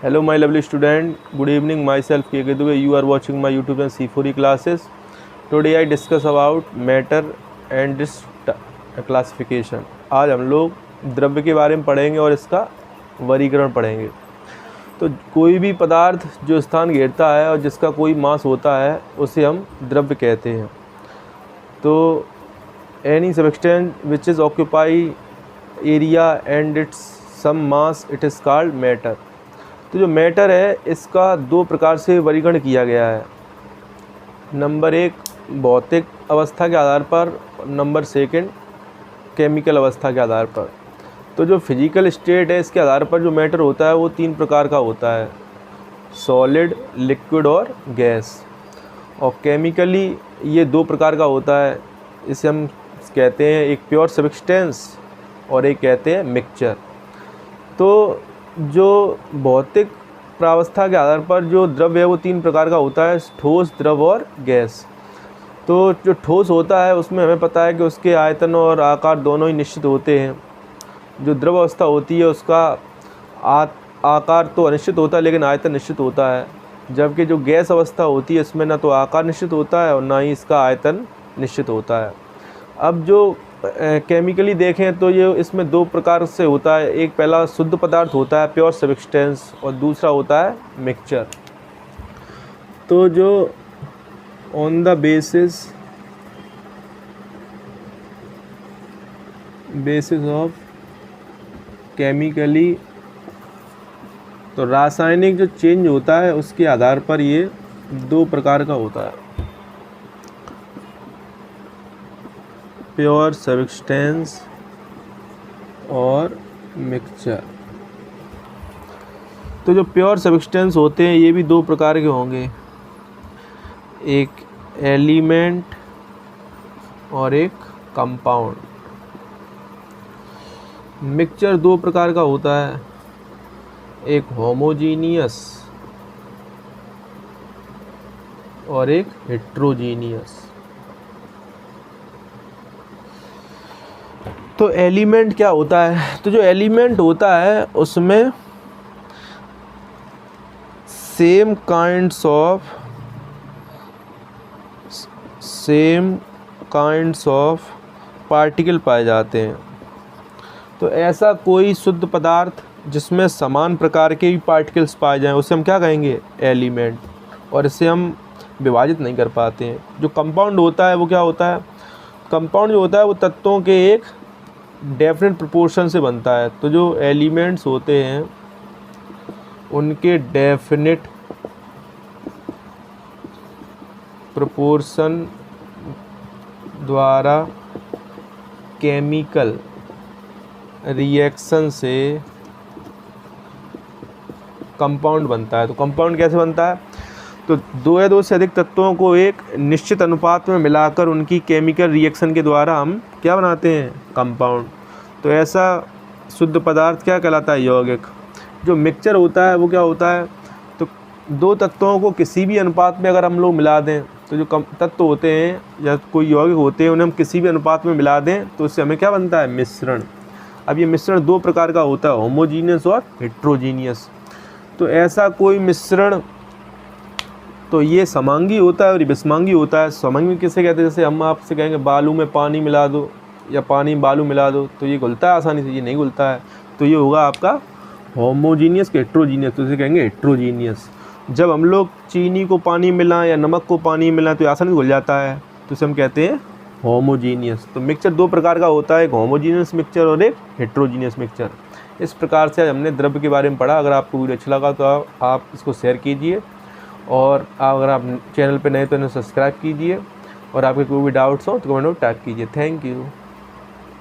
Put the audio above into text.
Hello my lovely student, good evening, myself K.K. Dubey. You are watching my YouTube channel C4E classes. Today I discuss about matter and its classification. आज हम लोग द्रव्य के बारे में पढ़ेंगे और इसका वर्गीकरण पढ़ेंगे। तो कोई भी पदार्थ जो स्थान घेरता है और जिसका कोई मास होता है उसे हम द्रव्य कहते हैं। तो any substance which is occupy area and its some mass, it is called matter. तो जो मैटर है इसका दो प्रकार से वर्गीकरण किया गया है। नंबर एक भौतिक अवस्था के आधार पर, नंबर सेकंड केमिकल अवस्था के आधार पर। तो जो फिजिकल स्टेट है इसके आधार पर जो मैटर होता है वो तीन प्रकार का होता है, सॉलिड, लिक्विड और गैस। और केमिकली ये दो प्रकार का होता है, इसे हम कहते हैं एक प्योर सब्सटेंस और एक कहते हैं मिक्सचर। तो जो भौतिक प्रावस्था के आधार पर जो द्रव्य है वो तीन प्रकार का होता है, ठोस, द्रव और गैस। तो जो ठोस होता है उसमें हमें पता है कि उसके आयतन और आकार दोनों ही निश्चित होते हैं। जो द्रव अवस्था होती है उसका आकार तो अनिश्चित होता है लेकिन आयतन निश्चित होता है, जबकि जो गैस अवस्था होती है इसमें ना तो आकार निश्चित होता है और ना ही इसका आयतन निश्चित होता है। अब जो केमिकली देखें तो ये इसमें दो प्रकार से होता है, एक पहला शुद्ध पदार्थ होता है प्योर सब्सटेंस और दूसरा होता है मिक्सचर। तो जो on the basis of chemically, तो रासायनिक जो चेंज होता है उसके आधार पर ये दो प्रकार का होता है, प्योर सब्सटेंस और मिक्सचर। तो जो प्योर सब्सटेंस होते हैं ये भी दो प्रकार के होंगे, एक एलिमेंट और एक कंपाउंड। मिक्सचर दो प्रकार का होता है, एक होमोजीनियस और एक हेट्रोजीनियस। तो एलिमेंट क्या होता है? तो जो एलिमेंट होता है उसमें सेम काइंड्स ऑफ पार्टिकल पाए जाते हैं। तो ऐसा कोई शुद्ध पदार्थ जिसमें समान प्रकार के भी पार्टिकल्स पाए जाएं उसे हम क्या कहेंगे? एलिमेंट। और इसे हम विभाजित नहीं कर पाते हैं। जो कंपाउंड होता है वो क्या होता है? कंपाउंड जो होता है वो तत्वों के एक डेफिनेट प्रोपोर्शन से बनता है। तो जो एलिमेंट्स होते हैं उनके डेफिनेट प्रोपोर्शन द्वारा केमिकल रिएक्शन से कंपाउंड बनता है। तो कंपाउंड कैसे बनता है? तो दो या दो से अधिक तत्वों को एक निश्चित अनुपात में मिलाकर उनकी केमिकल रिएक्शन के द्वारा हम क्या बनाते हैं? कंपाउंड। तो ऐसा शुद्ध पदार्थ क्या कहलाता है? यौगिक। जो मिक्सचर होता है वो क्या होता है? तो दो तत्वों को किसी भी अनुपात में अगर हम लोग मिला दें, तो जो तत्व होते हैं या कोई यौगिक होते हैं उन्हें हम किसी भी अनुपात में मिला दें तो उससे हमें क्या बनता है? मिश्रण। अब ये मिश्रण दो प्रकार का होता है, होमोजीनियस और हेट्रोजीनियस। तो ऐसा कोई मिश्रण तो ये समांगी होता है और ये विषमांगी होता है। समांगी किसे कहते हैं? जैसे हम आपसे कहेंगे बालू में पानी मिला दो या पानी में बालू मिला दो, तो ये घुलता है आसानी से? ये नहीं घुलता है। तो ये होगा आपका होमोजीनियस के हेट्रोजीनियस। तो इसे कहेंगे हेट्रोजीनियस। जब हम लोग चीनी को पानी मिलाएं या नमक को पानी मिलाएं तो आसानी से घुल जाता है, तो इसे हम कहते हैं होमोजीनियस। तो मिक्सचर दो प्रकार का होता है, एक होमोजीनियस मिक्सचर और एक हेट्रोजीनियस मिक्सचर। इस प्रकार से आज हमने द्रव्य के बारे में पढ़ा। अगर आपको वीडियो अच्छा लगा तो आप इसको शेयर कीजिए, और अगर आप चैनल पे नए तो इन्हें सब्सक्राइब कीजिए, और आपके कोई भी डाउट्स हो तो कमेंट में टाइप कीजिए। Thank you.